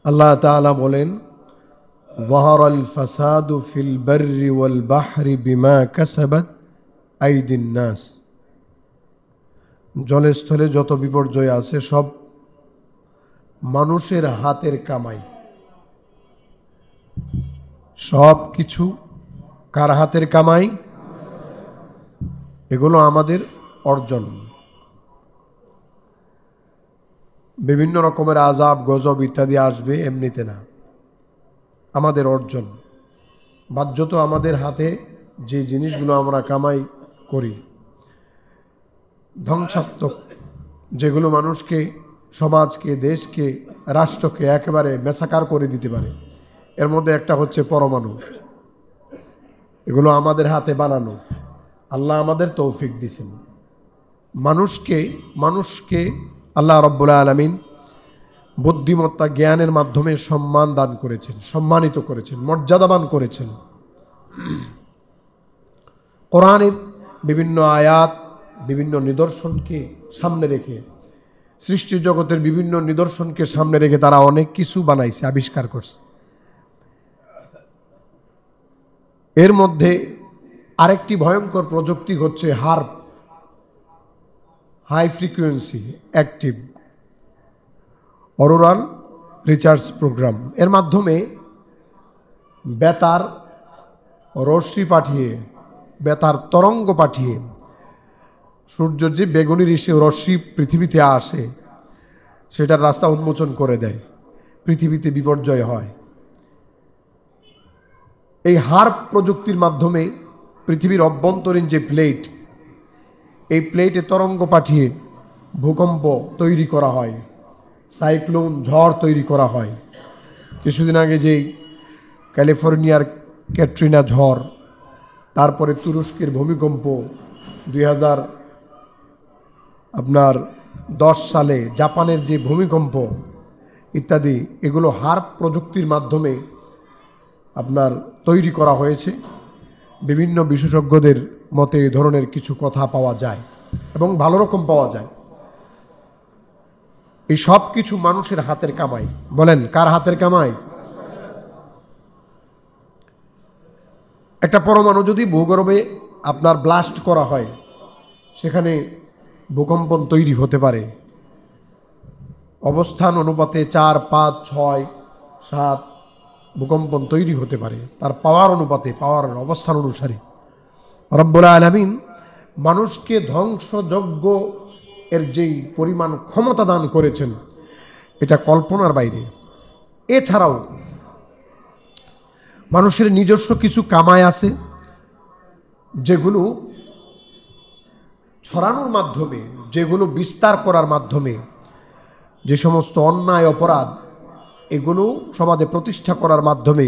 আল্লাহ তাআলা বলেন, যাহারাল ফাসাদু ফিল বাররি ওয়াল বাহরি বিমা কাসাবাত আইদিন নাস। জলে স্থলে যত বিপর্যয় আছে সব মানুষের হাতের কামাই। সব কিছু কার হাতের কামাই? এগুলো আমাদের অর্জন। বিভিন্ন রকমের আযাব গজব ইত্যাদি আসবে এমনিতে না, আমাদের অর্জন। বাহ্যত আমাদের হাতে যে জিনিসগুলো আমরা কামাই করি, ধ্বংসাত্মক, যেগুলো মানুষকে, সমাজকে, দেশকে, রাষ্ট্রকে একেবারে মেসাকার করে দিতে পারে, এর মধ্যে একটা হচ্ছে পরমাণু। এগুলো আমাদের হাতে বানানো, আল্লাহ আমাদের তৌফিক দিয়েছেন। মানুষকে আল্লাহ রাব্বুল আলামিন বুদ্ধিমত্তা, জ্ঞানের মাধ্যমে সম্মান দান করেছেন, সম্মানিত করেছেন, মর্যাদাবান করেছেন। কোরআনের বিভিন্ন আয়াত, বিভিন্ন নিদর্শনকে সামনে রেখে, সৃষ্টি জগতের বিভিন্ন নিদর্শনকে সামনে রেখে তারা অনেক কিছু বানাইছে, আবিষ্কার করছে। এর মধ্যে আরেকটি ভয়ঙ্কর প্রযুক্তি হচ্ছে HARP, high frequency active auroral research program. এর মাধ্যমে বেতার রশ্মি পাঠিয়ে, বেতার তরঙ্গ পাঠিয়ে সূর্যের যে বেগুনি রশ্মি পৃথিবীতে আসে সেটার রাস্তা উন্মোচন করে দেয়, পৃথিবীতে বিপর্যয় হয়। এই হার্প প্রযুক্তির মাধ্যমে পৃথিবীর অভ্যন্তরীণ যে প্লেট, এই প্লেটে তরঙ্গ পাঠিয়ে ভূকম্প তৈরি করা হয়, সাইক্লোন, ঝড় তৈরি করা হয়। কিছুদিন আগে যেই ক্যালিফোর্নিয়ার ক্যাটরিনা ঝড়, তারপরে তুরস্কের ভূমিকম্প, 2010 সালে জাপানের যে ভূমিকম্প ইত্যাদি, এগুলো হার্প প্রযুক্তির মাধ্যমে তৈরি করা হয়েছে। বিভিন্ন বিশেষজ্ঞদের মতে এই ধরনের কিছু কথা পাওয়া যায় এবং ভালো রকম পাওয়া যায়। এই সব কিছু মানুষের হাতের কামাই। বলেন, কার হাতের কামাই? একটা পরমাণু যদি ভূগর্ভে ব্লাস্ট করা হয়, সেখানে ভূকম্পন তৈরি হতে পারে। অবস্থান অনুপাতে 4, 5, 6, 7 ভূকম্পন তৈরি হতে পারে, তার পাওয়ার অনুপাতে, পাওয়ার অবস্থান অনুসারে। রব্বুল আলামিন মানুষকে ধ্বংসযজ্ঞ এর যেই পরিমাণ ক্ষমতা দান করেছেন, এটা কল্পনার বাইরে। এছাড়াও মানুষের নিজস্ব কিছু কামাই আছে, যেগুলো ছড়ানোর মাধ্যমে, যেগুলো বিস্তার করার মাধ্যমে, যে সমস্ত অন্যায় অপরাধ এগুলো সমাজে প্রতিষ্ঠা করার মাধ্যমে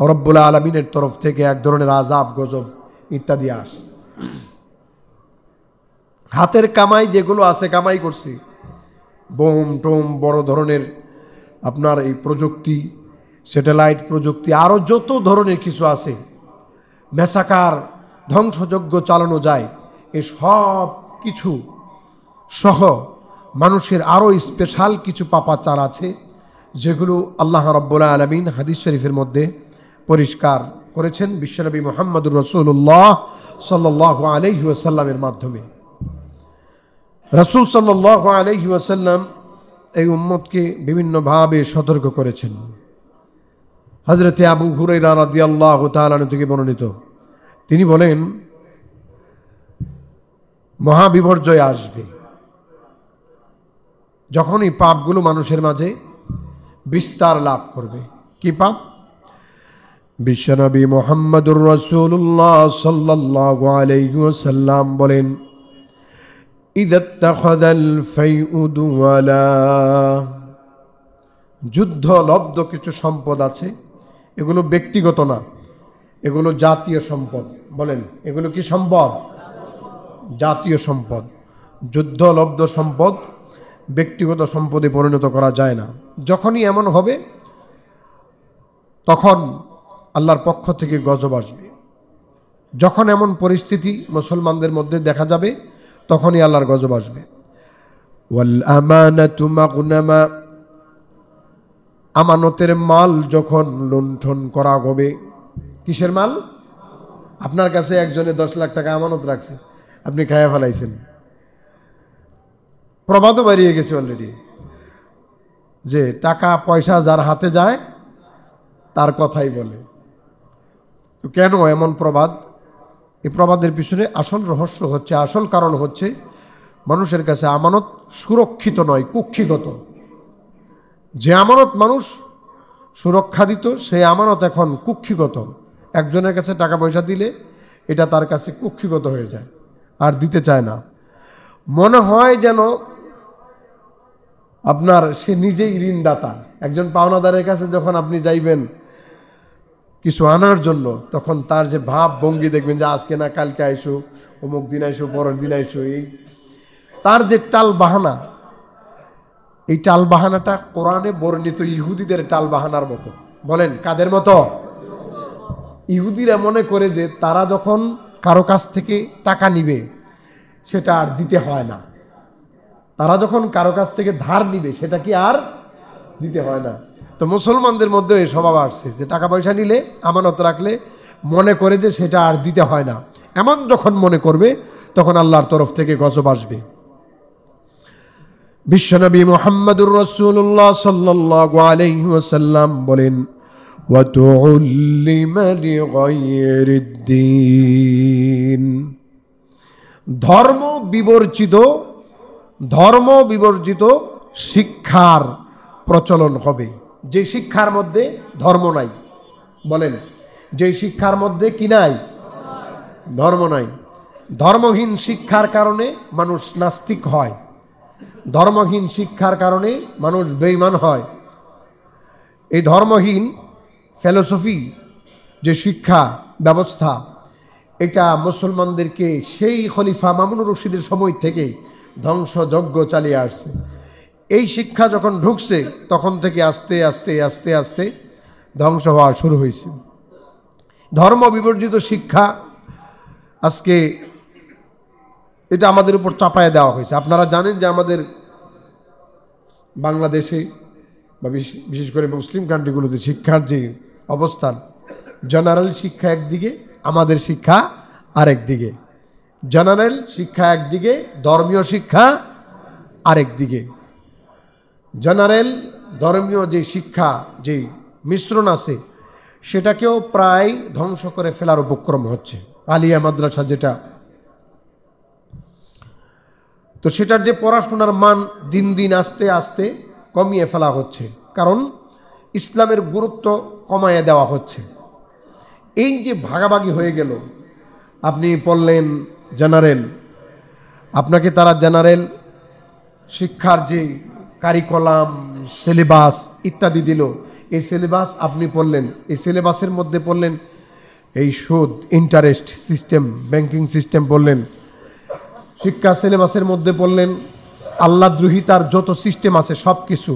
রব্বুল আলামিনের তরফ থেকে এক ধরনের আযাব গজব ইত্যাদি আসে। হাতের কামাই যেগুলো আছে, কামাই করছি, বোম টোম, বড় ধরনের এই প্রযুক্তি, স্যাটেলাইট প্রযুক্তি, আরও যত ধরনের কিছু আছে, মেসাকার ধ্বংসযজ্ঞ চালানো যায়, এই সব কিছু সহ মানুষের আরও স্পেশাল কিছু পাপাচার আছে, যেগুলো আল্লাহ রাব্বুল আলামিন হাদিস শরীফের মধ্যে পরিষ্কার করেছেন বিশ্বনবী মুহাম্মদুর রাসূলুল্লাহ সাল্লাল্লাহু আলাইহি ওয়াসাল্লামের মাধ্যমে। রাসূল সাল্লাল্লাহু আলাইহি ওয়াসাল্লাম এই উম্মতকে বিভিন্নভাবে সতর্ক করেছেন। হযরতে আবু হুরায়রা রাদিয়াল্লাহু তাআলা থেকে বর্ণিত, তিনি বলেন, মহাবিপর্যয় আসবে যখনই পাপগুলো মানুষের মাঝে বিস্তার লাভ করবে। কি পাপ? বিশ্বনবী মুহাম্মদুর রাসূলুল্লাহ সাল্লাল্লাহু আলাইহি ওয়াসাল্লাম বলেন, ইদাত্তাখাযাল ফাইউ দুওয়ালা, যুদ্ধ লব্ধ কিছু সম্পদ আছে, এগুলো ব্যক্তিগত না, এগুলো জাতীয় সম্পদ। বলেন, এগুলো কি সম্পদ? জাতীয় সম্পদ। যুদ্ধ লব্ধ সম্পদ ব্যক্তিগত সম্পদে পরিণত করা যায় না। যখনই এমন হবে, তখন আল্লাহর পক্ষ থেকে গজব আসবে। যখন এমন পরিস্থিতি মুসলমানদের মধ্যে দেখা যাবে, তখনই আল্লাহর গজব আসবে। ওয়াল আমানাতু মাগনামা, আমানতের মাল যখন লুণ্ঠন করা হবে, কিসের মাল? আপনার কাছে একজনে 10 লাখ টাকা আমানত রাখছে, আপনি খায়া ফেলাইছেন। প্রবাদও বাড়িয়ে গেছে অলরেডি যে টাকা পয়সা যার হাতে যায় তার কথাই বলে। তো কেন এমন প্রবাদ? এই প্রবাদের পিছনে আসল রহস্য হচ্ছে, আসল কারণ হচ্ছে মানুষের কাছে আমানত সুরক্ষিত নয়, কুক্ষিগত। যে আমানত মানুষ সুরক্ষা দিত সেই আমানত এখন কুক্ষিগত। একজনের কাছে টাকা পয়সা দিলে এটা তার কাছে কুক্ষিগত হয়ে যায়, আর দিতে চায় না। মনে হয় যেন আপনার সে নিজেই ঋণদাতা। একজন পাওনাদারের কাছে যখন আপনি যাইবেন কিছু আনার জন্য, তখন তার যে ভাব ভঙ্গি দেখবেন যে আজকে না কালকে আইসো, অমুক দিন আইসো, পরের দিন আইসো, এই তার যে টাল বাহানা, এই টাল বাহানাটা কোরআনে বর্ণিত ইহুদিদের টাল বাহানার মতো। বলেন কাদের মতো? ইহুদিরা মনে করে যে তারা যখন কারো কাছ থেকে টাকা নিবে সেটা আর দিতে হয় না। তারা যখন কারো কাছ থেকে ধার নিবে সেটা কি আর দিতে হয় না। তো মুসলমানদের মধ্যে এই স্বভাব আসছে যে টাকা পয়সা নিলে, আমানত রাখলে মনে করে যে সেটা আর দিতে হয় না। এমন যখন মনে করবে তখন আল্লাহর তরফ থেকে গজব আসবে। বিশ্বনবী মুহাম্মদুর রাসূলুল্লাহ সাল্লাল্লাহু আলাইহি ওয়াসাল্লাম বলেন, ওয়াতুল্লিমা লিগাইরিদ্দিন, ধর্ম বিবর্জিত শিক্ষার প্রচলন হবে। যে শিক্ষার মধ্যে ধর্ম নাই। বলেন, যে শিক্ষার মধ্যে কি নাই? ধর্ম নাই। ধর্মহীন শিক্ষার কারণে মানুষ নাস্তিক হয়, ধর্মহীন শিক্ষার কারণে মানুষ বেঈমান হয়। এই ধর্মহীন ফিলোসফি যে শিক্ষা ব্যবস্থা, এটা মুসলমানদেরকে সেই খলিফা মামুনুর রশিদের সময় থেকে ধ্বংসযজ্ঞ চালিয়ে আসছে। এই শিক্ষা যখন ঢুকছে তখন থেকে আস্তে আস্তে আস্তে আস্তে ধ্বংস হওয়া শুরু হয়েছে। ধর্ম বিবর্জিত শিক্ষা আজকে এটা আমাদের উপর চাপায় দেওয়া হয়েছে। আপনারা জানেন যে আমাদের বাংলাদেশে বা বিশেষ করে মুসলিম কান্ট্রিগুলোতে শিক্ষার যে অবস্থান, জেনারেল শিক্ষা একদিকে, আমাদের শিক্ষা আরেক দিকে। জেনারেল শিক্ষা একদিকে, ধর্মীয় শিক্ষা আরেক দিকে। জেনারেল ধর্মীয় যে শিক্ষা, যে মিশ্রণ আছে, সেটাকেও প্রায় ধ্বংস করে ফেলার উপক্রম হচ্ছে। আলিয়া মাদ্রাসা যেটা, তো সেটার যে পড়াশোনার মান দিন দিন আস্তে আস্তে কমিয়ে ফেলা হচ্ছে, কারণ ইসলামের গুরুত্ব কমাইয়ে দেওয়া হচ্ছে। এই যে ভাগাভাগি হয়ে গেল, আপনি পড়লেন জেনারেল, আপনাকে তারা জেনারেল শিক্ষার যে কারিকুলাম, সিলেবাস ইত্যাদি দিল, এই সিলেবাস আপনি পড়লেন, এই সিলেবাসের মধ্যে পড়লেন এই সুদ, ইন্টারেস্ট সিস্টেম, ব্যাংকিং সিস্টেম পড়লেন। শিক্ষা সিলেবাসের মধ্যে পড়লেন আল্লাহদ্রোহিতার যত সিস্টেম আছে সব কিছু।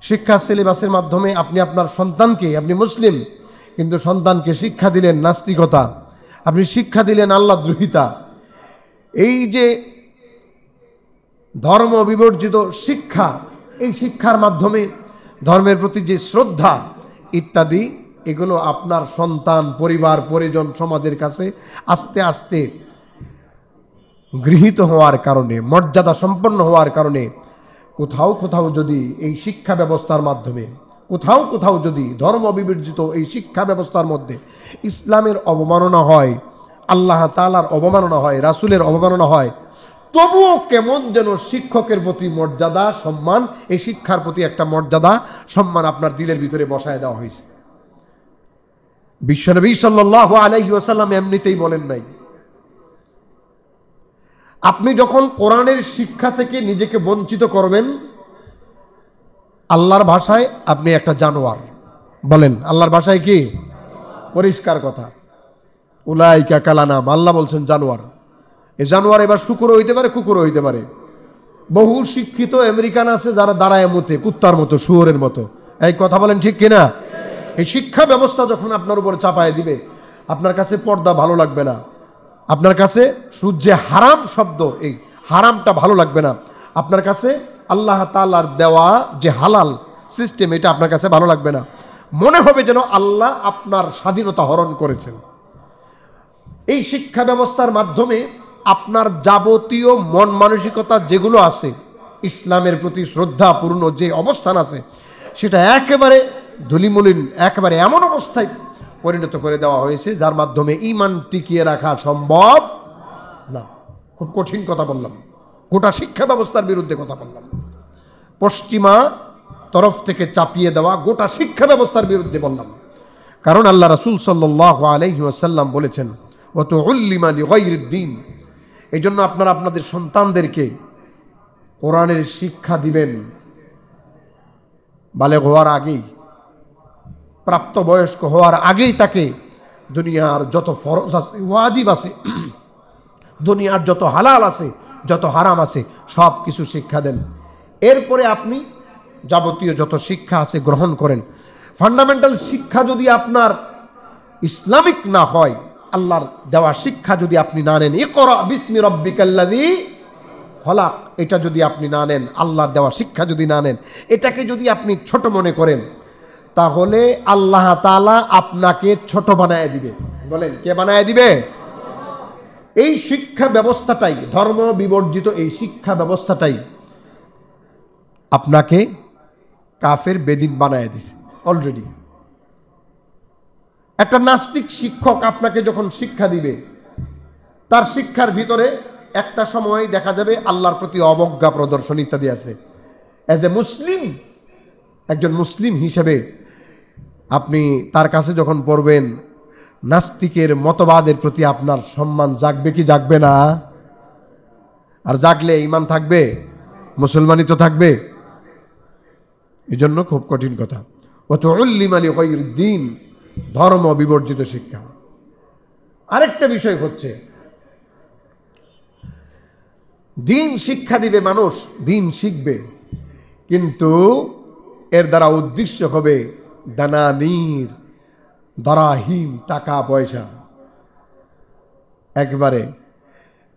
শিক্ষা সিলেবাসের মাধ্যমে আপনি আপনার সন্তানকে, আপনি মুসলিম কিন্তু সন্তানকে শিক্ষা দিলেন নাস্তিকতা, আপনি শিক্ষা দিলেন আল্লাহদ্রোহিতা। এই যে ধর্ম বিবর্জিত শিক্ষা, এই শিক্ষার মাধ্যমে ধর্মের প্রতি যে শ্রদ্ধা ইত্যাদি, এগুলো আপনার সন্তান, পরিবার, পরিজন, সমাজের কাছে আস্তে আস্তে গৃহীত হওয়ার কারণে, মর্যাদা সম্পন্ন হওয়ার কারণে কোথাও কোথাও যদি এই শিক্ষা ব্যবস্থার মাধ্যমে, কোথাও কোথাও যদি ধর্ম বিবর্জিত এই শিক্ষা ব্যবস্থার মধ্যে ইসলামের অবমাননা হয়, আল্লাহ তাআলার অবমাননা হয়, রাসূলের অবমাননা হয়, তবুও কেমন যেন শিক্ষকের প্রতি মর্যাদা, সম্মান, এই শিক্ষার প্রতি একটা মর্যাদা, সম্মান আপনার দিলের ভিতরে বসায় দেওয়া হয়েছে। বিশ্বনবী সাল্লাল্লাহু আলাইহি ওয়াসাল্লাম এমনিতেই বলেন নাই, আপনি যখন কোরআনের শিক্ষা থেকে নিজেকে বঞ্চিত করবেন, আল্লাহর ভাষায় আপনি একটা জানোয়ার। বলেন আল্লাহর ভাষায় কি? পরিষ্কার কথা, উলাইকা কালানাম, আল্লাহ বলছেন জানোয়ার। এই জানোয়ার এবার শুকরও হইতে পারে, কুকুরও হইতে পারে। বহু শিক্ষিত আমেরিকান আছে যারা দাঁড়ায় মতে, কুত্তার মতো, শুয়োরের মতো। এই কথা বলেন ঠিক কিনা? এই শিক্ষা ব্যবস্থা যখন আপনার উপর চাপায় দিবে, আপনার কাছে পর্দা ভালো লাগবে না, আপনার কাছে সূর্যে হারাম শব্দ, এই হারামটা ভালো লাগবে না, আপনার কাছে আল্লাহ তাআলার দেওয়া যে হালাল সিস্টেম, এটা আপনার কাছে ভালো লাগবে না। মনে হবে যেন আল্লাহ আপনার স্বাধীনতা হরণ করেছেন। এই শিক্ষা ব্যবস্থার মাধ্যমে আপনার যাবতীয় মন মানসিকতা যেগুলো আছে, ইসলামের প্রতি শ্রদ্ধাপূর্ণ যে অবস্থান আছে, সেটা একেবারে ধুলিমলিন, একেবারে এমন অবস্থায় পরিণত করে দেওয়া হয়েছে যার মাধ্যমে ঈমান টিকিয়ে রাখা সম্ভব না। খুব কঠিন কথা বললাম, গোটা শিক্ষা ব্যবস্থার বিরুদ্ধে কথা বললাম, পশ্চিমা তরফ থেকে চাপিয়ে দেওয়া গোটা শিক্ষা ব্যবস্থার বিরুদ্ধে বললাম। কারণ আল্লাহ রাসূল সাল্লাল্লাহু আলাইহি ওয়াসাল্লাম বলেছেন, ওয়া তুউল্লিমা লিগাইরিদ দ্বীন, এই জন্য আপনারা আপনাদের সন্তানদেরকে কোরআনের শিক্ষা দিবেন বালেগ হওয়ার আগেই, প্রাপ্তবয়স্ক হওয়ার আগেই তাকে দুনিয়ার যত ফরজ আছে, ওয়াজিব আছে, দুনিয়ার যত হালাল আছে, যত হারাম আছে, সব কিছু শিক্ষা দেন। এরপরে আপনি যাবতীয় যত শিক্ষা আছে গ্রহণ করেন। ফান্ডামেন্টাল শিক্ষা যদি আপনার ইসলামিক না হয়, আল্লাহর দেওয়া শিক্ষা যদি আপনি না নেন, ইকরা বিসমি রাব্বিকাল্লাযী খলাক, এটা যদি আপনি না নেন, আল্লাহর দেওয়া শিক্ষা যদি না নেন, এটাকে যদি আপনি ছোট মনে করেন, তাহলে আল্লাহ তাআলা আপনাকে ছোট বানায় দিবে। বলেন, কে বানায় দিবে? এই শিক্ষা ব্যবস্থাটাই, ধর্ম বিবর্জিত এই শিক্ষা ব্যবস্থাটাই আপনাকে কাফের বেদিন বানায় দিছে অলরেডি। একটা নাস্তিক শিক্ষক আপনাকে যখন শিক্ষা দিবে, তার শিক্ষার ভিতরে একটা সময় দেখা যাবে আল্লাহর প্রতি অবজ্ঞা প্রদর্শন ইত্যাদি আছে। অ্যাজ এ মুসলিম, একজন মুসলিম হিসেবে আপনি তার কাছে যখন পড়বেন, নাস্তিকের মতবাদের প্রতি আপনার সম্মান জাগবে কি জাগবে না? আর জাগলে ঈমান থাকবে, মুসলমানই তো থাকবে। এই জন্য খুব কঠিন কথা, ওয়া তুউল্লিমা লিগাইরিদ দ্বীন, ধর্ম বিবর্জিত শিক্ষা। আরেকটা বিষয় হচ্ছে, দিন শিক্ষা দিবে মানুষ, দিন শিখবে, কিন্তু এর দ্বারা উদ্দেশ্য হবে দানানির, দারাহিম, টাকা পয়সা। একবারে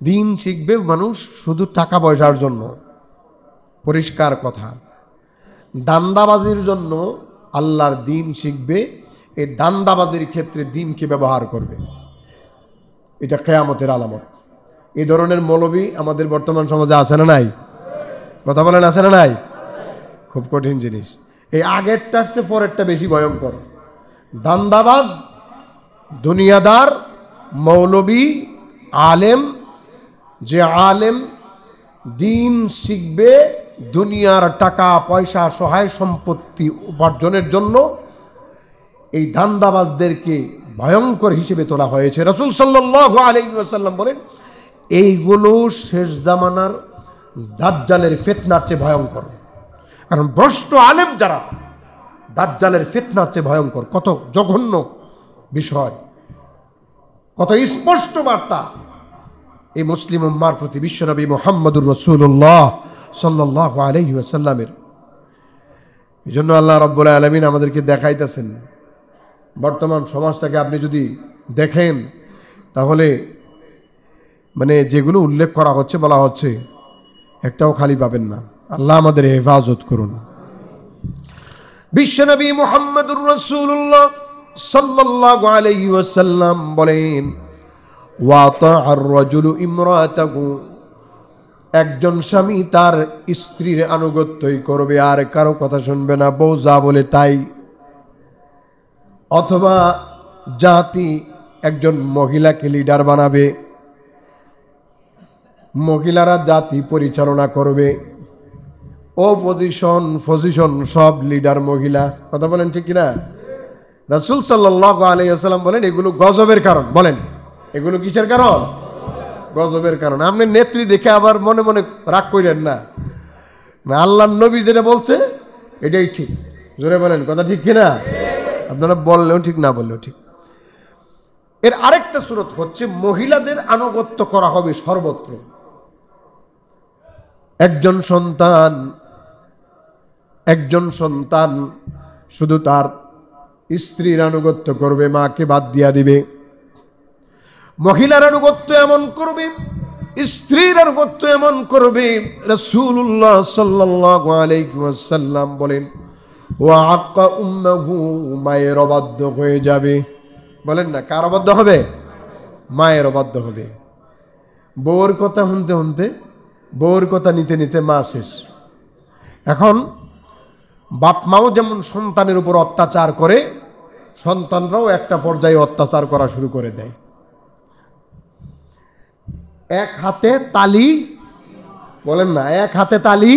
দিন শিখবে মানুষ শুধু টাকা পয়সার জন্য, পরিষ্কার কথা। দান্দাবাজির জন্য আল্লাহর দিন শিখবে, এই দান্দাবাজির ক্ষেত্রে দিনকে ব্যবহার করবে, এটা কিয়ামতের আলামত। এই ধরনের মৌলবী আমাদের বর্তমান সমাজে আছে না নাই? কথা বলেন, আছে না নাই? খুব কঠিন জিনিস। এই আগেরটার চেয়ে পরেরটা বেশি ভয়ঙ্কর। দান্দাবাজ, দুনিয়াদার, মৌলবী, আলেম, যে আলেম দিন শিখবে দুনিয়ার টাকা পয়সা সহায় সম্পত্তি উপার্জনের জন্য, এই দান্দাবাজদেরকে ভয়ঙ্কর হিসেবে তোলা হয়েছে। রাসূল সাল্লাল্লাহু আলাইহি ওয়াসাল্লাম বলেন, এইগুলো শেষ জামানার দাজ্জালের ফিতনার চেয়ে ভয়ঙ্কর। কারণ ভ্রষ্ট আলেম যারা, দাজ্জালের ফিতনার চেয়ে ভয়ঙ্কর। কত জঘন্য বিষয়, কত স্পষ্ট বার্তা এই মুসলিম উম্মার প্রতি বিশ্বনবী মুহাম্মদুর রাসূলুল্লাহ সাল্লাল্লাহু আলাইহি ওয়াসাল্লামের। এই জন্য আল্লাহ রাব্বুল আলামিন আমাদেরকে দেখাইতেছেন, বর্তমান সমাজটাকে আপনি যদি দেখেন, তাহলে মানে যেগুলো উল্লেখ করা হচ্ছে, বলা হচ্ছে, একটাও খালি পাবেন না। আল্লাহ আমাদের হেফাজত করুন। বিশ্বনবী মুহাম্মদুর রাসূলুল্লাহ সাল্লাল্লাহু আলাইহি ওয়াসাল্লাম বলেন, ওয়াতা'আর রাজুলু ইমরাতাহু, একজন স্বামী তার স্ত্রীর আনুগত্যই করবে, আর কারো কথা শুনবে না, বউ যা বলে তাই। অথবা জাতি একজন মহিলাকে লিডার বানাবে, মহিলারা জাতি পরিচালনা করবে, ও পজিশন সব লিডার মহিলা। কথা বলেন ঠিক কিনা? রাসূল সাল্লাল্লাহু আলাইহি ওয়াসাল্লাম বলেন, এগুলো গজবের কারণ। বলেন, এগুলো কিসের কারণ? গজবের কারণ। আপনি নেত্রী দেখে আবার মনে মনে রাগ করেন না, আল্লাহর নবী যেটা বলছে এটাই ঠিক। জোরে বলেন, কথা ঠিক কিনা? আপনারা বললেও ঠিক, না বললেও ঠিক। এর আরেকটা সূরত হচ্ছে, মহিলাদের আনুগত্য করা হবে সর্বত্র। একজন সন্তান শুধু তার স্ত্রীর আনুগত্য করবে, মাকে বাদ দিয়া দিবে। মহিলার আনুগত্য এমন করবে, স্ত্রীর আনুগত্য এমন করবে। রাসূলুল্লাহ সাল্লাল্লাহু আলাইহি ওয়াসাল্লাম বলেন, ওয়া আক্কা উম্মাহু, মায়ের অবাধ্য হয়ে যাবে। বলেন না, কার অবাধ্য হবে? মায়ের অবাধ্য হবে। বউর কথা শুনতে শুনতে, বউর কথা নিতে নিতে মা শেষ। এখন বাপ মাও যেমন সন্তানের উপর অত্যাচার করে, সন্তানরাও একটা পর্যায়ে অত্যাচার করা শুরু করে দেয়। এক হাতে তালি, বলেন না, এক হাতে তালি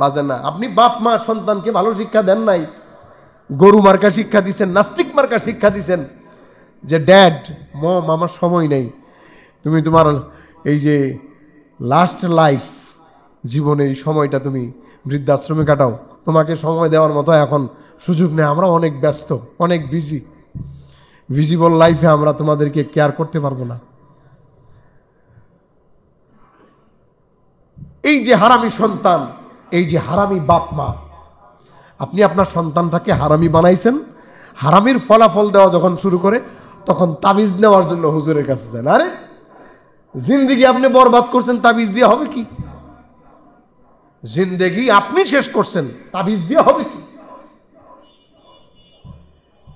বাজে না। আপনি বাপ মা সন্তানকে ভালো শিক্ষা দেন নাই, গরু মার্কা শিক্ষা দিচ্ছেন, নাস্তিক মার্কা শিক্ষা দিচ্ছেন, যে ড্যাড মম আমার সময় নেই, তুমি তোমার এই যে লাস্ট লাইফ, জীবনের এই সময়টা তুমি বৃদ্ধাশ্রমে কাটাও, তোমাকে সময় দেওয়ার মতো এখন সুযোগ নেই, আমরা অনেক ব্যস্ত, অনেক বিজি, ভিজিবল লাইফে আমরা তোমাদেরকে কেয়ার করতে পারবো না। এই যে হারামি সন্তান, এই যে হারামি বাপ মা, আপনি আপনার সন্তানটাকে হারামি বানাইছেন। হারামির ফলাফল দেওয়া যখন শুরু করে, তখন তাবিজ নেওয়ার জন্য হুজুরের কাছে যান। আরে জিন্দেগি আপনি বরবাদ করছেন, তাবিজ দিয়ে হবে কি? জিন্দেগি আপনি শেষ করছেন, তাবিজ দিয়ে হবে কি?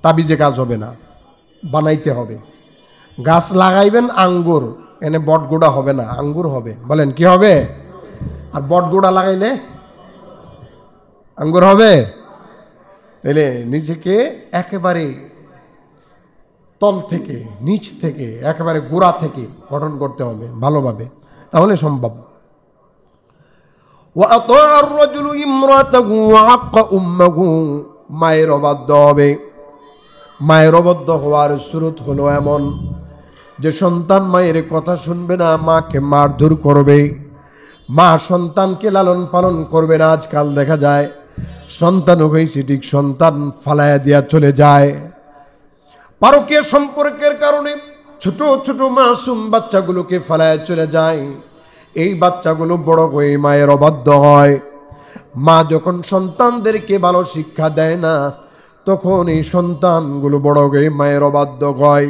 তাবিজে কাজ হবে না, বানাইতে হবে। গাছ লাগাইবেন আঙ্গুর, এনে বটগোড়া হবে না, আঙ্গুর হবে। বলেন কি হবে? আর বটগোড়া লাগাইলে আঙ্গুর হবে? তাহলে নিজেকে একেবারে তল থেকে, নিচ থেকে, একেবারে গোড়া থেকে গঠন করতে হবে ভালোভাবে, তাহলে সম্ভব। মায়ের অবাধ্য হবে। মায়ের অবাধ্য হওয়ার শুরুত হলো এমন যে সন্তান মায়ের কথা শুনবে না, মাকে মারধর করবে, মা সন্তানকে লালন পালন করবে না। আজকাল দেখা যায় সন্তান হয়েছে ঠিক, সন্তান ফালাইয়া দিয়া চলে যায়। পরকীয়া সম্পর্কের কারণে ছোট ছোট মাসুম বাচ্চাগুলোকে ফালাইয়া চলে যায়। এই বাচ্চাগুলো বড় হয়ে মায়ের অবাধ্য হয়। মা যখন সন্তানদেরকে ভালো শিক্ষা দেয় না, তখন এই সন্তানগুলো বড় হয়ে মায়ের অবাধ্য হয়।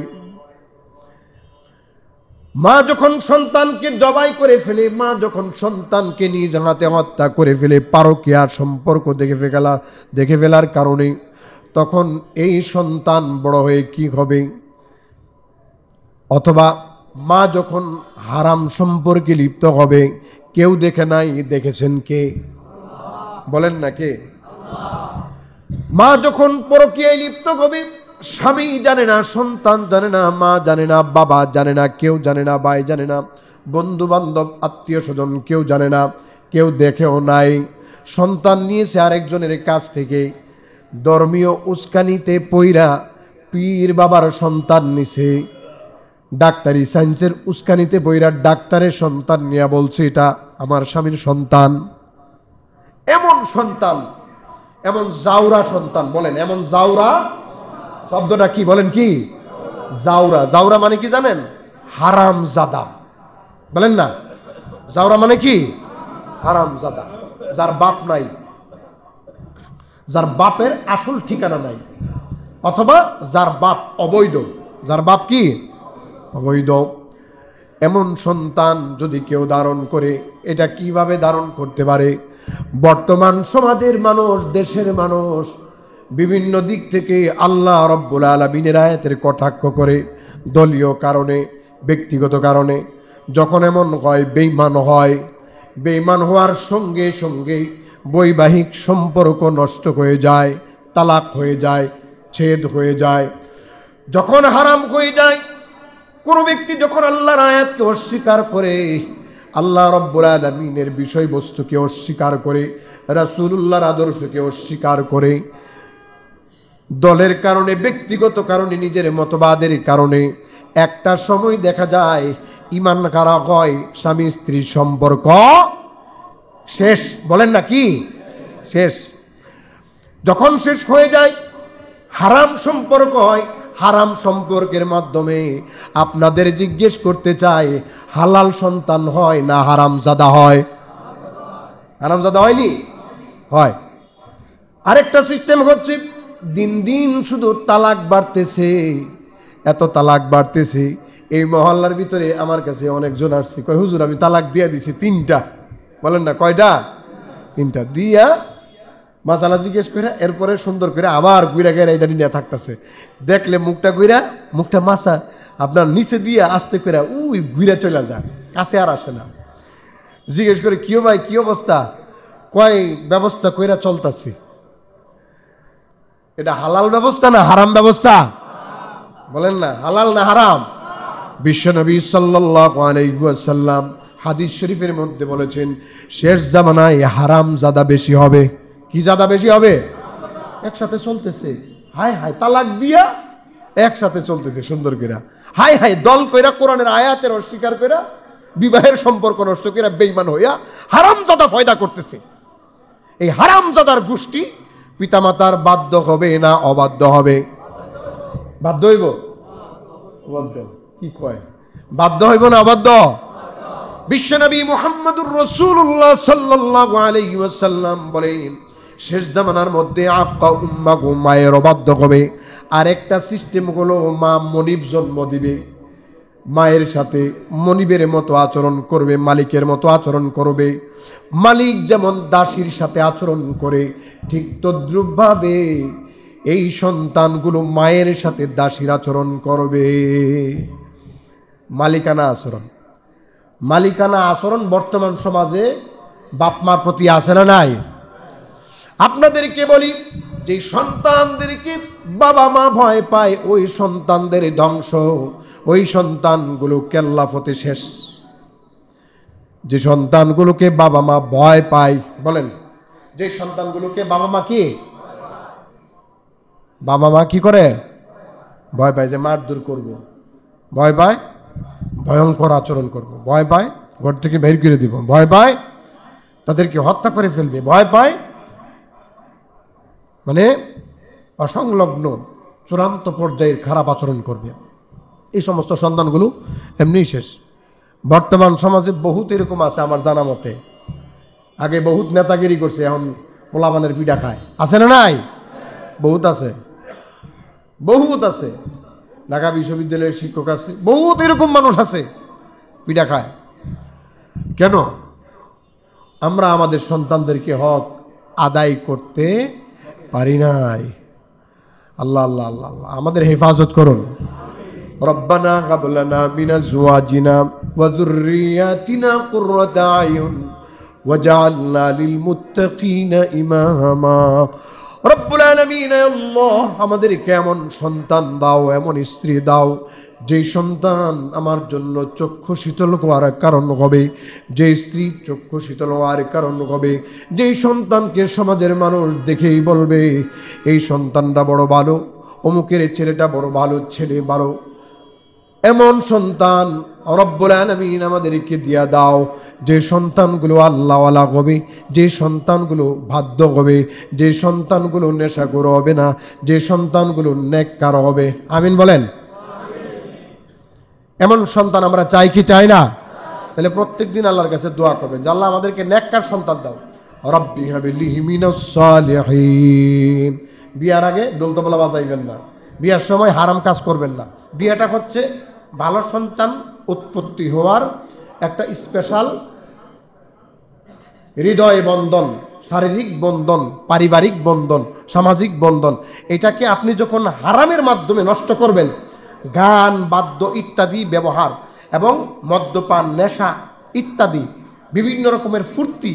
মা যখন সন্তানকে জবাই করে ফেলে, মা যখন সন্তানকে নিজ হাতে হত্যা করে ফেলে, পরকীয়ার সম্পর্ক দেখে ফেলার কারণে, তখন এই সন্তান বড় হয়ে কি হবে? অথবা মা যখন হারাম সম্পর্কে লিপ্ত হবে, কেউ দেখে নাই, দেখেছেন কে? বলেন না কে? মা যখন পরকীয়ায় লিপ্ত হবে, স্বামী জানে না, সন্তান জানে না, মা জানে না, বাবা জানে না, কেউ জানে না, ভাই জানে না, বন্ধু বান্ধব আত্মীয় স্বজন কেউ জানে না, কেউ দেখেও নাই। সন্তান নিয়েছে আরেকজনের কাছ থেকে, ধর্মীয় উস্কানিতে পইরা পীর বাবার সন্তান নিছে, ডাক্তারি সায়েন্সের উস্কানিতে পইরা ডাক্তারের সন্তান নিয়ে বলছে এটা আমার স্বামীর সন্তান। এমন সন্তান, এমন জাউরা সন্তান। বলেন এমন জাউরা শব্দটা কি? বলেন কি? জাউরা। জাউরা মানে কি জানেন? হারামজাদা। বলেন না, জাউরা মানে কি? হারামজাদা। যার বাপ নাই, যার বাপের আসল ঠিকানা নাই, অথবা যার বাপ অবৈধ। যার বাপ কি? অবৈধ। এমন সন্তান যদি কেউ ধারণ করে, এটা কিভাবে ধারণ করতে পারে? বর্তমান সমাজের মানুষ, দেশের মানুষ বিভিন্ন দিক থেকে আল্লাহ রব্বুল আলামিনের আয়াতের কটাক্ষ করে, দলীয় কারণে, ব্যক্তিগত কারণে যখন এমন হয়, বেঈমান হয়, বেঈমান হওয়ার সঙ্গে সঙ্গে বৈবাহিক সম্পর্ক নষ্ট হয়ে যায়, তালাক হয়ে যায়, ছেদ হয়ে যায়। যখন হারাম হয়ে যায়, কোনো ব্যক্তি যখন আল্লাহর আয়াতকে অস্বীকার করে, আল্লাহ রব্বুল আলামিনের বিষয়বস্তুকে অস্বীকার করে, রাসূলুল্লাহর আদর্শকে অস্বীকার করে, দলের কারণে, ব্যক্তিগত কারণে, নিজের মতবাদের কারণে একটা সময় দেখা যায় ঈমান খারাপ হয়, স্বামী স্ত্রীর সম্পর্ক শেষ। বলেন না কি? শেষ। যখন শেষ হয়ে যায়, হারাম সম্পর্ক হয়। হারাম সম্পর্কের মাধ্যমে আপনাদের জিজ্ঞেস করতে চাই, হালাল সন্তান হয় না হারামজাদা হয়? হারামজাদা হয়নি? হয়। আরেকটা সিস্টেম হচ্ছে, দিন দিন শুধু তালাক বাড়তেছে, এত তালাক বাড়তেছে। এই মহল্লার ভিতরে আমার কাছে অনেকজন আসছে, কয় হুজুর আমি তালাক দিয়ে দিছি 3টা। বলেন না কয়টা? 3টা দিয়া মাসালা জিজ্ঞেস করে এরপরে সুন্দর করে আবার গুইরা গেরা এটা নিয়ে থাকতেছে। দেখলে মুখটা গুইরা, মুখটা মাসা আপনার নিচে দিয়ে আস্তে করে উই গুইরা চলে যায়, কাছে আর আসে না। জিজ্ঞেস করে কিও ভাই কি অবস্থা? কয় ব্যবস্থা কইরা চলতেছি। এটা হালাল ব্যবস্থা না হারাম ব্যবস্থা? বলেন না, হালাল না হারাম? বিশ্বনবী সাল্লাল্লাহু আলাইহি ওয়াসাল্লাম হাদিস শরীফের মধ্যে বলেছেন, শেষ জামানায় হারাম জাদা বেশি হবে। কি জাদা বেশি হবে? একসাথে চলতেছে, হাই হাই তালাক দিয়া একসাথে চলতেছে সুন্দর করে, হাই হাই দল কইরা কোরআনের আয়াতের অস্বীকার কইরা বিবাহের সম্পর্ক নষ্ট কইরা বেঈমান হইয়া হারাম জাদা ফয়দা করতেছে। এই হারাম জাদার গোষ্ঠী পিতামাতার বাধ্য হবে না অবাধ্য হবে? বাধ্য হইব। অবাধ্য কি কয়? বাধ্য হইব না অবাধ্য? বিশ্বনবী মুহাম্মদুর রাসূলুল্লাহ সাল্লাল্লাহু আলাইহি ওয়াসাল্লাম বলেন, শেষ জামানার মধ্যে আক্কা উম্মা মায়ের অবাধ্য হবে। আর একটা সিস্টেম হলো মা মনিব জন্ম দিবে, মায়ের সাথে মনিবের মতো আচরণ করবে, মালিকের মতো আচরণ করবে। মালিক যেমন দাসীর সাথে আচরণ করে, ঠিক তদ্রূপভাবে এই সন্তানগুলো মায়ের সাথে দাসীর আচরণ করবে। মালিকানা আচরণ, মালিকানা আচরণ বর্তমান সমাজে বাপ মার প্রতি আছে না নাই? আপনাদেরকে বলি, যে সন্তানদেরকে বাবা মা ভয় পায় ওই সন্তানদের ধ্বংস, ওই সন্তানগুলো কেল্লাফতে শেষ। যে সন্তানগুলোকে বাবা মা ভয় পায়, বলেন যে সন্তানগুলোকে বাবা মা কি বাবা মা কি করে? ভয় পায় যে মারধর করব, ভয় পায় ভয়ঙ্কর আচরণ করব, ভয় পায় ঘর থেকে বের করে দিব, ভয় পায় তাদেরকে হত্যা করে ফেলবে, ভয় পায় মানে অসংলগ্ন চূড়ান্ত পর্যায়ের খারাপ আচরণ করবে। এই সমস্ত সন্তানগুলো এমনি শেষ। বর্তমান সমাজে বহুত এরকম আছে আমার জানা মতে। আগে বহুত নেতাগিরি করছে, এখন পোলাপানের পিঠা খায়। আছে না নাই? বহুত আছে, বহুত আছে। ঢাকা বিশ্ববিদ্যালয়ের শিক্ষক আছে, বহুত এরকম মানুষ আছে পিঠা খায়। কেন? আমরা আমাদের সন্তানদেরকে হক আদায় করতে পারি নাই। আল্লাহ আল্লাহ আল্লাহ আল্লাহ আমাদের হেফাজত করুন। রব্বানা হাব লানা মিন আজওয়াজিনা ওয়া যুররিয়াতিনা কুররাতা আয়ুন ওয়াজআলনা লিল মুত্তাকিনা ইমামা। রব্বুল আলামিন, আল্লাহ আমাদেরকে এমন সন্তান দাও, এমন স্ত্রী দাও, যেই সন্তান আমার জন্য চক্ষু শীতল হওয়ার কারণ হবে, যে স্ত্রী চক্ষু শীতল হওয়ার কারণ হবে, যেই সন্তানকে সমাজের মানুষ দেখেই বলবে এই সন্তানটা বড় ভালো, অমুকের ছেলেটা বড় ভালো, ছেলে ভালো। এমন সন্তান রব্বুল আলামিন আমাদেরকে দিয়া দাও, যে সন্তানগুলো আল্লাহওয়ালা হবে, যে সন্তানগুলো বাধ্য হবে, যে সন্তানগুলো নেশাখোর হবে না, যে সন্তানগুলো নেককার হবে। আমিন বলেন। এমন সন্তান আমরা চাই কি চাই না? তাহলে প্রত্যেক দিন আল্লাহর কাছে দোয়া করবেন যে আল্লাহ আমাদেরকে নেককার সন্তান দাও। রব্বি হাবিলি মিনাস সালিহিন। বিয়ার আগে ডোলতবলা বাজাইবেন না, বিয়ার সময় হারাম কাজ করবেন না। বিয়াটা হচ্ছে ভালো সন্তান উৎপত্তি হওয়ার একটা স্পেশাল হৃদয় বন্ধন, শারীরিক বন্ধন, পারিবারিক বন্ধন, সামাজিক বন্ধন। এটাকে আপনি যখন হারামের মাধ্যমে নষ্ট করবেন, গান বাদ্য ইত্যাদি ব্যবহার এবং মদ্যপান নেশা ইত্যাদি বিভিন্ন রকমের ফুর্তি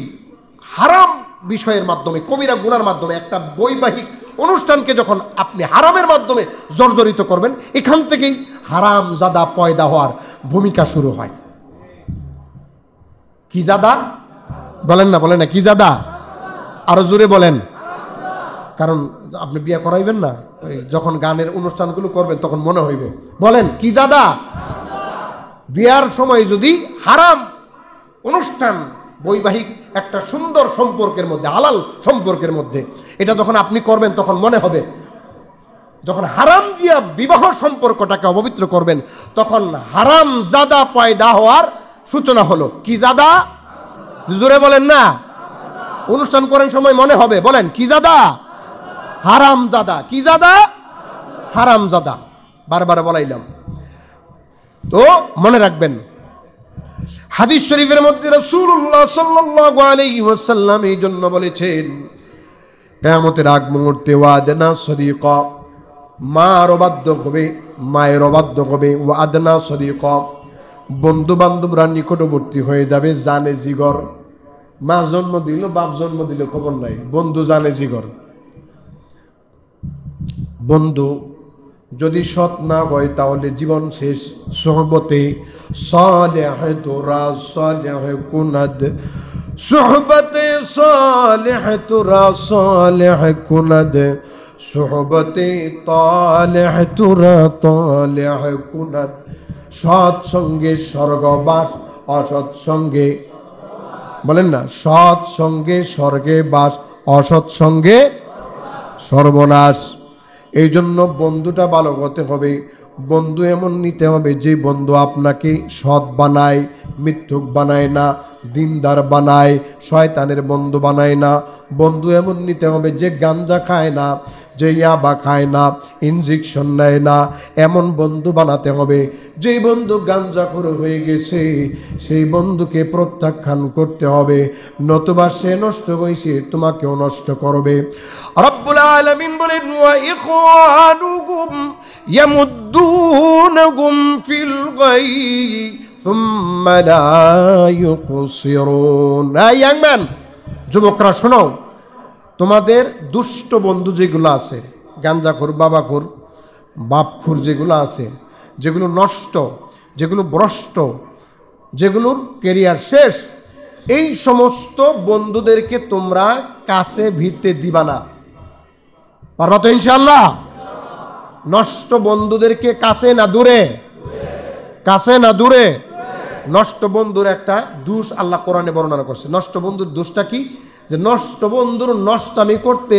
হারাম বিষয়ের মাধ্যমে, কবিরা গুনার মাধ্যমে একটা বৈবাহিক অনুষ্ঠানকে যখন আপনি হারামের মাধ্যমে জর্জরিত করবেন, এখান থেকেই হারাম জাদা পয়দা হওয়ার ভূমিকা শুরু হয়। কি জাদা? বলেন না, বলেন না, কি জাদা? আরো জোরে বলেন। কারণ আপনি বিয়ে করাইবেন না, যখন গানের অনুষ্ঠানগুলো করবেন তখন মনে হইব। বলেন কি জাদা? বিয়ার সময় যদি হারাম অনুষ্ঠান, বৈবাহিক একটা সুন্দর সম্পর্কের মধ্যে, হালাল সম্পর্কের মধ্যে এটা যখন আপনি করবেন তখন মনে হবে, যখন হারাম দিয়া বিবাহ সম্পর্কটাকে অপবিত্র করবেন তখন হারাম জাদা পয়দা হওয়ার সূচনা হলো। কি জাদা? জোরে বলেন না। অনুষ্ঠান করার সময় মনে হবে, বলেন কি জাদা? হারাম জাদা। কি জাদা? হারাম জাদা। বারবার বলাইলাম তো মনে রাখবেন। হাদিস শরীফের মধ্যে রাসূলুল্লাহ সাল্লাল্লাহু আলাইহি ওয়াসাল্লাম এই জন্য বলেছেন, কিয়ামতের আগ মুহূর্তে ওয়াদনা সদিকা, মার অবাধ্য হবে, মায়ের অবাধ্য হবে। ওয়াদনা সদিকা, বন্ধু বান্ধবরা নিকটবর্তী হয়ে যাবে, জানে জিগর। মা জন্ম দিল, বাপ জন্ম দিল, খবর নাই, বন্ধু জানে জিগর। বন্ধু যদি সৎ না হয় তাহলে জীবন শেষ। সোহবতে সালেহ তোরা সালেহ কুনাদ, সোহবতে সালেহ তোরা সালেহ কুনাদ, সোহবতে তালেহ তোরা তালেহ কুনাদ। সৎ সঙ্গে স্বর্গবাস, অসৎ সঙ্গে, বলেন না, সৎ সঙ্গে স্বর্গে বাস, অসৎ সঙ্গে সর্বনাশ। এই জন্য বন্ধুটা ভালো হতে হবে। বন্ধু এমন নিতে হবে যে বন্ধু আপনাকে সৎ বানায়, মিথ্যুক বানায় না, দিনদার বানায়, শয়তানের বন্ধু বানায় না। বন্ধু এমন নিতে হবে যে গাঞ্জা খায় না, যে ইয়াবা খায় না, ইনজেকশন নেয় না। এমন বন্ধু বানাতে হবে। যেই বন্ধু গাঞ্জাখোর হয়ে গেছে সেই বন্ধুকে প্রত্যাখ্যান করতে হবে, নতুবা সে নষ্ট হয়েছে তোমাকেও নষ্ট করবে। রব্বুল আলামিন বলেন ওয়া ইখওয়ানুকুম ইয়ামুদ্দুনাকুম ফিল গাই সুম্মা লা ইউকসিরুন। এই ইয়াং ম্যান, যুবকরা শোনো, তোমাদের দুষ্ট বন্ধু যেগুলো আছে, গাঞ্জাখোর, বাবাখোর, বাপখোর যেগুলো আছে, যেগুলো নষ্ট, যেগুলো ভ্রষ্ট, যেগুলোর কেরিয়ার শেষ, এই সমস্ত বন্ধুদেরকে তোমরা কাছে ভিড়তে দিবা না। পারবা তো ইনশাআল্লাহ? নষ্ট বন্ধুদেরকে কাছে না দূরে? কাছে না দূরে? নষ্ট বন্ধুর একটা দোষ আল্লাহ কোরআনে বর্ণনা করছে। নষ্ট বন্ধুর দোষটা কি? যে নষ্ট বন্ধুর নষ্টামি করতে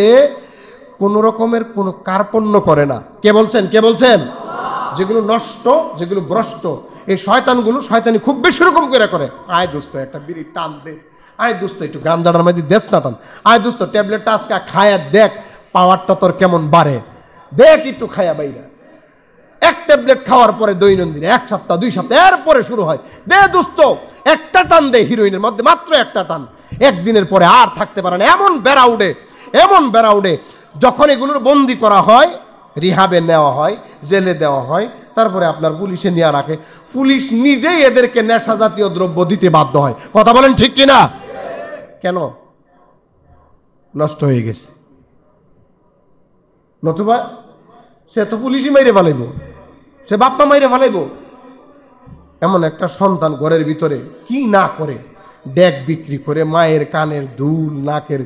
কোনো রকমের কোনো কার্পণ্য করে না। কে বলছেন? কে বলছেন? যেগুলো নষ্ট, যেগুলো ভ্রষ্ট, এই শয়তানগুলো শয়তানি খুব বেশি রকম করে। আয় দোস্ত একটা বিড়ি টান দে, আয় দোস্ত একটু গাঞ্জাটার মধ্যে দেশ না টান, আয় দোস্ত ট্যাবলেটটা আজকে খায়া দেখ পাওয়ারটা তোর কেমন বাড়ে, দেখ একটু খায়া বাইরা। এক ট্যাবলেট খাওয়ার পরে দৈনন্দিন 1 সপ্তাহ 2 সপ্তাহ এরপরে শুরু হয়, দে দোস্ত একটা টান দে, হিরোইনের মধ্যে মাত্র একটা টান। একদিনের পরে আর থাকতে পারে না, এমন বেড়া উঠে, এমন বেড়া উঠে। যখন এগুলোর বন্দি করা হয়, রিহাবে নেওয়া হয়, জেলে দেওয়া হয়, তারপরে আপনার পুলিশে নিয়ে রাখে, পুলিশ নিজেই এদেরকে নেশা জাতীয় দ্রব্য দিতে বাধ্য হয়। কথা বলেন ঠিক কিনা? কেন? নষ্ট হয়ে গেছে। নতুবা সে তো পুলিশই মাইরে ফেলাইব, সে বাপমা মাইরে ফেলাইব। এমন একটা সন্তান ঘরের ভিতরে কি না করে, ডেক বিক্রি করে, মায়ের কানের দুল, নাকের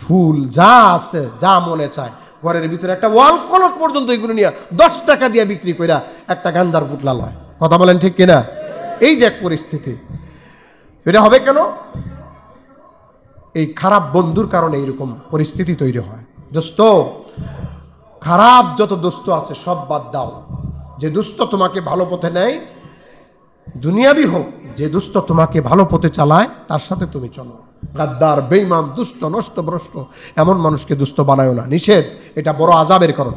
ফুল, যা আছে যা মনে চায় ঘরের ভিতরে, একটা ওয়াল কলক পর্যন্ত এগুলো নিয়ে 10 টাকা দিয়ে বিক্রি করে একটা গাঞ্জার পুটলা লয়। কথা বলেন ঠিক কিনা? এই যে এক পরিস্থিতি, সেটা হবে কেন? এই খারাপ বন্ধুর কারণে এইরকম পরিস্থিতি তৈরি হয়। দোস্ত, খারাপ যত দোস্ত আছে সব বাদ দাও। যে দুষ্ট তোমাকে ভালো পথে নেয়, দুনিয়াবি হোক, যে দুষ্ট তোমাকে ভালো পথে চালায় তার সাথে তুমি চলো। গাদ্দার, বেঈমান, দুষ্ট, নষ্ট, ভ্রষ্ট এমন মানুষকে দুষ্ট বানায়ও না, নিষেধ। এটা বড় আযাবের কারণ।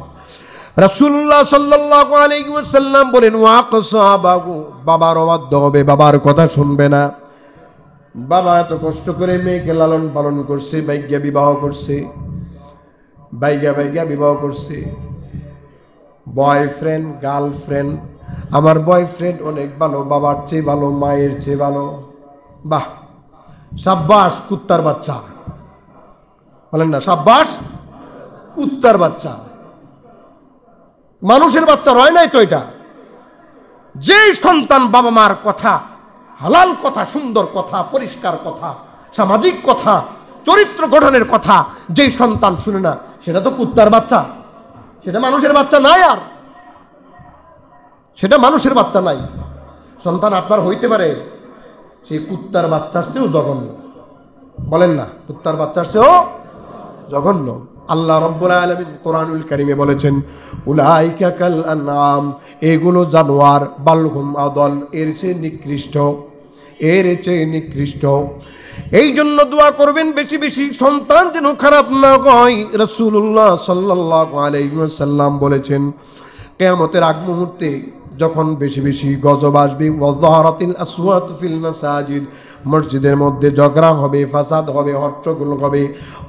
রাসূলুল্লাহ সাল্লাল্লাহু আলাইহি ওয়াসাল্লাম বলেন ওয়াকসাবাহু, বাবার অবাধ্য হবে, বাবার কথা শুনবে না। বাবা এত কষ্ট করে মেয়েকে লালন পালন করছে, বাইগা বিবাহ করছে, বাইগা বিবাহ করছে। বয়ফ্রেন্ড, গার্লফ্রেন্ড, আমার বয়ফ্রেন্ড অনেক ভালো, বাবার চেয়ে ভালো, মায়ের চেয়ে ভালো। বাহ, সাব্বাস কুত্তার বাচ্চা, বলেন না সাব্বাস কুত্তার বাচ্চা। মানুষের বাচ্চা রয় নাই তো এটা। যেই সন্তান বাবা মার কথা, হালাল কথা, সুন্দর কথা, পরিষ্কার কথা, সামাজিক কথা, চরিত্র গঠনের কথা যেই সন্তান শুনে না, সেটা তো কুত্তার বাচ্চা, সেটা মানুষের বাচ্চা নাই। আর সেটা মানুষের বাচ্চা নাই। সন্তান আপনার হইতে পারে সেই কুত্তার বাচ্চার চেয়েও জঘন্য, বলেন না, কুত্তার বাচ্চার চেয়েও জঘন্য। আল্লাহ রাব্বুল আলামিন কোরআনুল কারীমে বলেছেন উলাইকা কাল আনআম, এগুলো জানোয়ার, বালহুম আদল, এর চেয়ে নিকৃষ্ট, এর চেয়ে নিকৃষ্ট। এই জন্য দোয়া করবেন বেশি বেশি, সন্তান যেন খারাপ না হয়। রাসূলুল্লাহ সাল্লাল্লাহু আলাইহি ওয়াসাল্লাম বলেছেন কিয়ামতের আগ মুহূর্তে যখন বেশি বেশি গজব আসবে, ওয়াযাহারাতিল আসওয়াতু ফিল মাসাজিদ, মসজিদের মধ্যে ঝগড়া হবে, ফাসাদ হবে, হট্টগোল হবে।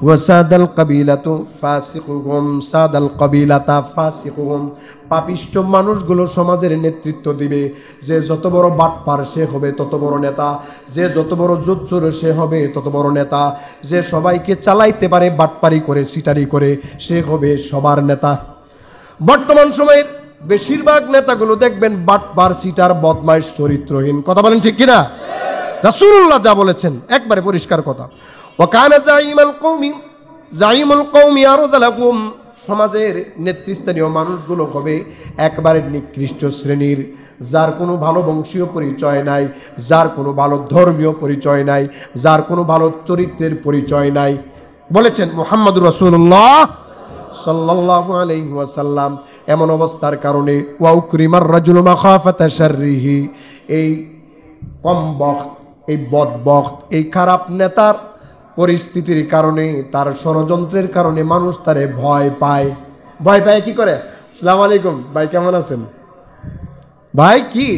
ওয়াসাদাল কাবিলাতু ফাসিকুহুম, সাদাল কাবিলাতা ফাসিকুহুম, পাপিষ্ট মানুষগুলো সমাজের নেতৃত্ব দিবে। যে যত বড় বাটপার সে হবে তত বড় নেতা, যে যত বড় জোচ্চোর সে হবে তত বড় নেতা, যে সবাইকে চালাইতে পারে বাটপারি করে সিটারি করে সে হবে সবার নেতা। বর্তমান সময়ের বেশিরভাগ নেতাগুলো দেখবেন বাটপার, সিটার, বদমাইশ, চরিত্রহীন। কথা বলেন ঠিক কিনা? রাসূলুল্লাহ যা বলেছেন একবারে পরিষ্কার কথা। ওয়া কানা জাইমুল কওমি আরযালাকুম, সমাজের নেতৃস্থানীয় মানুষগুলো হবে একবারে নিকৃষ্ট শ্রেণীর, যার কোনো ভালো বংশীয় পরিচয় নাই, যার কোনো ভালো ধর্মীয় পরিচয় নাই, যার কোনো ভালো চরিত্রের পরিচয় নাই। বলেছেন মুহাম্মদুর রাসূলুল্লাহ সাল্লাল্লাহু আলাইহি ওয়াসাল্লাম। এমন অবস্থার কারণে ওয়াউকরিমার রাজুলু মাখাফাতা শাররিহি, এই কমবখ্ত, এই বদবখ্ত, এই খারাপ নেতার পরিস্থিতির কারণে, তার ষড়যন্ত্রের কারণে মানুষ তারে ভয় পায়। ভয় পায় কি করে? আসসালামু আলাইকুম ভাই, কেমন আছেন? ভাই কি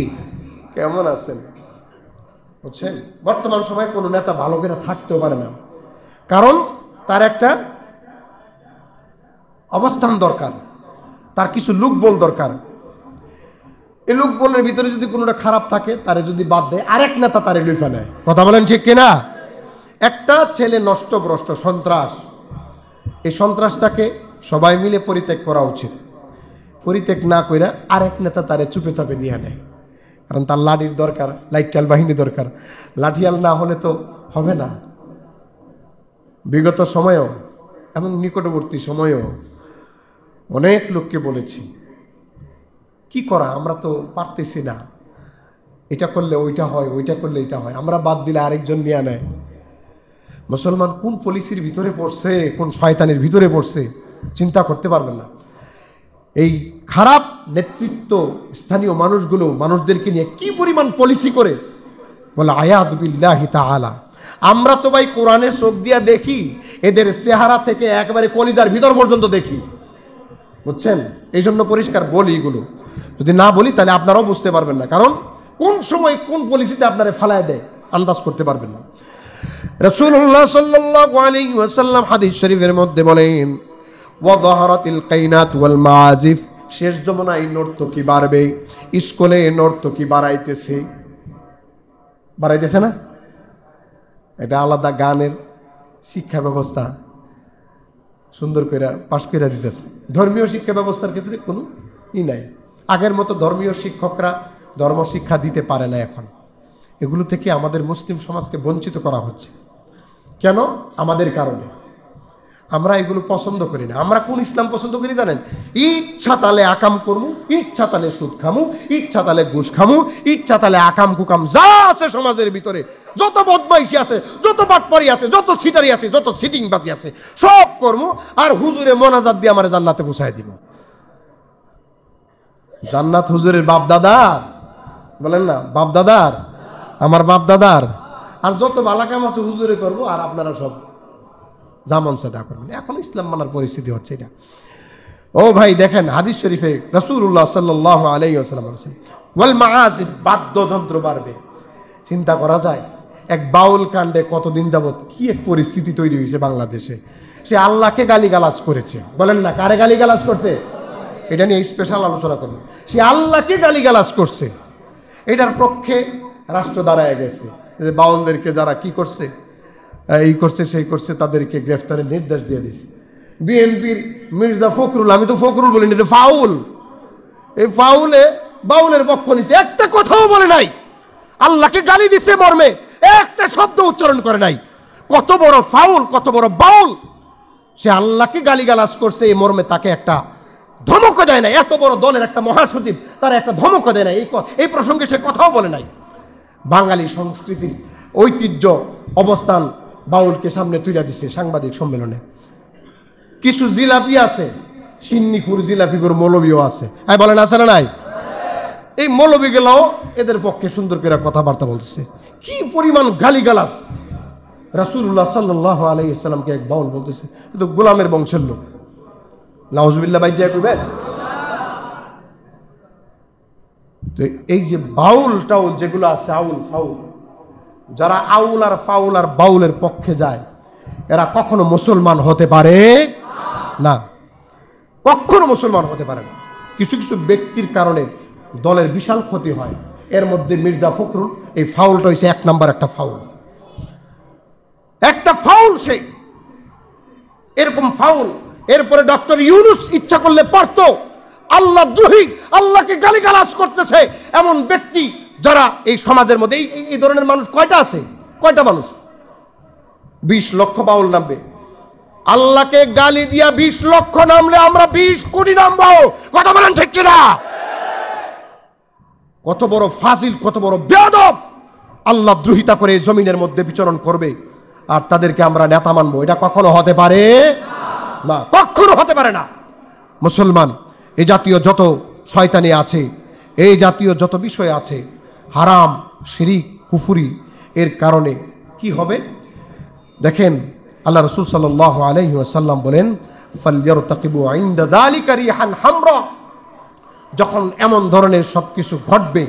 কেমন আছেন? বুঝছেন, বর্তমান সময়ে কোনো নেতা ভালো করে থাকতেও পারে না, কারণ তার একটা অবস্থান দরকার, তার কিছু লোকবল দরকার। এই লোকবলের ভিতরে যদি কোনোটা খারাপ থাকে, তারে যদি বাদ দেয়, আরেক নেতা তারে লইফা নেয়। কথা বলেন ঠিক কিনা? একটা ছেলে নষ্টভ্রষ্ট, সন্ত্রাস, এই সন্ত্রাসটাকে সবাই মিলে পরিত্যাগ করা উচিত। পরিত্যাগ না কইরা আরেক নেতা তারে চুপে চাপে নিয়ে নেয়, কারণ তার লাঠির দরকার, লাইটাল বাহিনী দরকার। লাঠিয়াল না হলে তো হবে না। বিগত সময়েও এবং নিকটবর্তী সময়েও অনেক লোককে বলেছি, কি করা, আমরা তো পারতেছি না, এটা করলে ওইটা হয়, ওইটা করলে এটা হয়, আমরা বাদ দিলে আরেকজন নিয়ে নেয়। মুসলমান কোন পলিসির ভিতরে পড়ছে, কোন শয়তানের ভিতরে পড়ছে চিন্তা করতে পারবেন না। এই খারাপ নেতৃত্ব স্থানীয় মানুষগুলো মানুষদেরকে নিয়ে কি পরিমাণ পলিসি করে, বলে আয়াযু বিল্লাহি তাআলা। আমরা তো ভাই কোরআনের চোখ দিয়া দেখি, এদের চেহারা থেকে একেবারে কলিজার ভিতর পর্যন্ত দেখি, বুঝছেন? এই জন্য পরিষ্কার বলি, এগুলো যদি না বলি তাহলে আপনারাও বুঝতে পারবেন না, কারণ কোন সময় কোন পলিসিতে আপনারা ফালায় দেয় আন্দাজ করতে পারবেন না। রাসূলুল্লাহ সাল্লাল্লাহু আলাইহি ওয়াসাল্লাম হাদিস শরীফের মধ্যে বলেন, ওয়াযাহারাতিল কাইনাত ওয়াল মাআজিফ, শেষ জমানায় নর্তকী বাড়বে। স্কুলে নর্তকী বাড়াইতেছে না? এটা আলাদা গানের শিক্ষা ব্যবস্থা সুন্দর করে পাশ করে দিতেছে। ধর্মীয় শিক্ষা ব্যবস্থার ক্ষেত্রে কোনো নাই। আগের মতো ধর্মীয় শিক্ষকরা ধর্ম শিক্ষা দিতে পারে না এখন। এগুলো থেকে আমাদের মুসলিম সমাজকে বঞ্চিত করা হচ্ছে। কেন? আমাদের কারণে। আমরা এগুলো পছন্দ করি না। আমরা কোন ইসলাম পছন্দ করি জানেন? ইচ্ছা তালে আকাম করমু, ইচ্ছা তালে সুদ খামু, ইচ্ছা তালে ঘুষ খামু, ইচ্ছা তালে আকাম কুকাম যা আছে সমাজের ভিতরে, যত বদমাইশি আছে, যত বাটপারি আছে, যত সিটারি আছে, যত সিটিংবাজি আছে, সব করমু, আর হুজুরে মোনাজাত দিয়ে আমার জান্নাতে পৌঁছায় দিব। জান্নাত হুজুরের বাপ দাদার, বলেন না, বাপ দাদার, আমার বাপ দাদার। আর যত ভালো কাম আছে হুজুরে করবো, আর আপনারা সব জামান সাদা করবেন। এখন ইসলাম মানার পরিস্থিতি হচ্ছে এটা। ও ভাই দেখেন, হাদিস শরীফে রাসূলুল্লাহ সাল্লাল্লাহু আলাইহি ওয়াসাল্লাম বলেছেন, ওয়াল মাআজিফ, বাদ্যযন্ত্র বাড়বে। চিন্তা করা যায় এক বাউল কাণ্ডে কতদিন যাবত কি এক পরিস্থিতি তৈরি হয়েছে বাংলাদেশে। সে আল্লাহকে গালিগালাজ করেছে, বলেন না, কারে গালিগালাজ করছে? এটা নিয়ে স্পেশাল আলোচনা করব। সে আল্লাহকে গালিগালাজ করছে, এটার পক্ষে রাষ্ট্র দাঁড়ায় গেছে। বাউলদেরকে যারা কি করছে, এই করছে সেই করছে, তাদেরকে গ্রেফতারের নির্দেশ দিয়ে দিয়েছে। বিএনপির মির্জা ফখরুল, আমি তো ফখরুল বলিনি, এটা ফাউল, এই ফাউলে বাউলের পক্ষ নিছে, একটা কথাও বলে নাই। আল্লাহকে গালি দিছে মর্মে একটা শব্দ উচ্চারণ করে নাই। কত বড় ফাউল, কত বড় বাউল! সে আল্লাহকে গালিগালাজ করছে এই মর্মে তাকে একটা ধমক দেয় নাই। এত বড় দলের একটা মহাসচিব, তারা একটা ধমক দেয় নাই, এই প্রসঙ্গে সে কথাও বলে নাই। বাঙালি সংস্কৃতির ঐতিহ্য অবস্থান বাউলকে সামনে তুলে দিছে সাংবাদিক সম্মেলনে। কিছু জিলাপি আছে, সিন্নিপুর জিলাপিগুর মৌলবীও আছে, হ্যাঁ বলেন, আছে না নাই? এই মৌলবীগুলাও এদের পক্ষে সুন্দর করে কথাবার্তা বলতেছে। কি পরিমাণ গালিগালাজ! রাসূলুল্লাহ সাল্লাল্লাহু আলাইহি ওয়াসাল্লামকে এক বাউল বলতেছে, তো গোলামের বংশের লোক। নাউজুবিল্লাহ, ভাই যা কইবেন। তো এই যে বাউল টাউল যেগুলো আছে, আউল ফাউল, যারা আউল আর ফাউল আর বাউলের পক্ষে যায় এরা কখনো মুসলমান হতে পারে না, কখনো মুসলমান হতে পারে না। কিছু কিছু ব্যক্তির কারণে দলের বিশাল ক্ষতি হয়, এর মধ্যে মির্জা ফখরুল এই ফাউলটা হয়েছে 1 নাম্বার একটা ফাউল, একটা ফাউল। সেই এরকম ফাউল। এরপরে ডক্টর ইউনূস ইচ্ছা করলে পারতো, আল্লাহ দ্রোহী, আল্লাহকে গালিগালাজ করতেছে এমন ব্যক্তি যারা এই সমাজের মধ্যে, এই ধরনের মানুষ কয়টা আছে? কয়টা মানুষ? 20 লক্ষ বাউল নামবে। আল্লাহকে গালি দিয়া 20 লক্ষ নামলে আমরা 20 কোটি নামবো। কথা বলেন ঠিক কিনা? কত বড় ফাজিল, কত বড় বেয়াদব আল্লাহ দ্রোহিতা করে এই জমিনের মধ্যে বিচরণ করবে, আর তাদেরকে আমরা নেতা মানবো? এটা কখনো হতে পারে না, কখনো হতে পারে না। মুসলমান, এই জাতীয় যত শয়তানি আছে, এই জাতীয় যত বিষয় আছে, হারাম, শিরিক, কুফরি, এর কারণে কি হবে দেখেন, আল্লাহ রাসূল সাল্লাল্লাহু আলাইহি ওয়াসাল্লাম বলেন, ফালইয়ারতাকিবু ইনদা যালিকা রিহান হামরা। যখন এমন ধরনের সবকিছু ঘটবে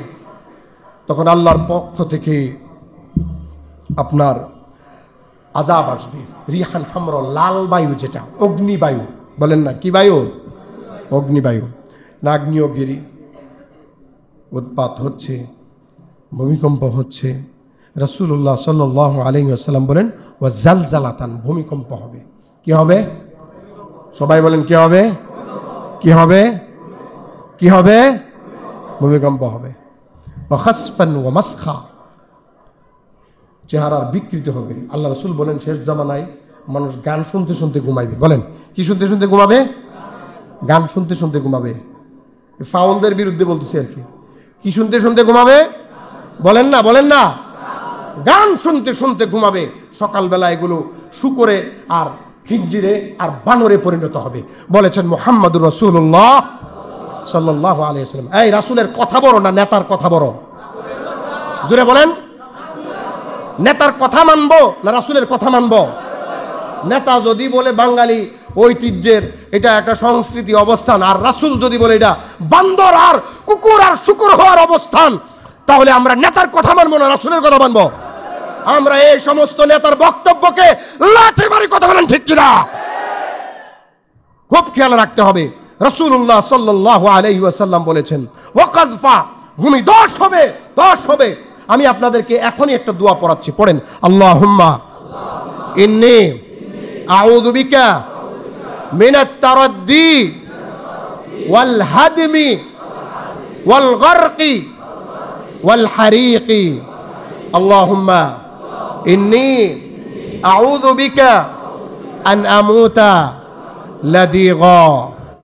তখন আল্লাহর পক্ষ থেকে আপনার আযাব আসবে। রিহান হামরা, লাল বায়ু, যেটা অগ্নিবায়ু বলেন না, কি বায়ু? অগ্নিবায়ু। আগ্নেয়গিরি উৎপাত হচ্ছে, ভূমিকম্প হচ্ছে। রাসূলুল্লাহ সাল্লাল্লাহু আলাইহি ওয়াসাল্লাম বলেন, ওয়া জালজালাতান, ভূমিকম্প হবে। কি হবে? সবাই বলেন কি হবে? কি হবে? কি হবে? ভূমিকম্প হবে। ওয়া খাসফান ওয়া মাসখা, চেহারার বিকৃতি হবে। আল্লাহ রাসূল বলেন, শেষ জামানায় মানুষ গান শুনতে শুনতে ঘুমাইবে। বলেন, কি শুনতে শুনতে ঘুমাবে? গান শুনতে শুনতে ঘুমাবে। ফাউলদের বিরুদ্ধে বলতেছি আর কি। কি শুনতে শুনতে ঘুমাবে? বলেন না, বলেন না। গান শুনতে শুনতে ঘুমাবে। সকালবেলা এগুলো শুকরে আর খিঞ্জিরে আর বানরে পরিণত হবে, বলেছেন মুহাম্মদুর রাসূলুল্লাহ সাল্লাল্লাহু আলাইহি ওয়াসাল্লাম। এই রাসূলের কথা বড় না নেতার কথা বড়? জোরে বলেন। নেতার কথা মানবো না রাসূলের কথা মানবো? নেতা যদি বলে বাঙালি ঐতিহ্যের এটা একটা সংস্কৃতি অবস্থান, আর রাসূল যদি বলে এটা বান্দর আর কুকুর আর শুকুর হওয়ার অবস্থান, তাহলে আমরা নেতার কথা মানবো না রাসূলের কথা মানবো? আমরা এই সমস্ত নেতার বক্তব্যকে লাথি মারি। কথা বলেন ঠিক কিনা? খুব খেয়াল রাখতে হবে। রাসূলুল্লাহ সাল্লাল্লাহু আলাইহি ওয়াসাল্লাম বলেছেন, ওয়াকাযফা, ভূমি ধস হবে, ধস হবে। আমি আপনাদেরকে এখনই একটা দোয়া পড়াচ্ছি, পড়েন। আল্লাহুম্মা ইন্নী আউযু বিকা মিনাত তারাদ্দি ওয়াল হাদমি ওয়াল গারকি ওয়াল হারিকি। আল্লাহুম্মা ইন্নী আউযু বিকা আন আমুতা লাদিগা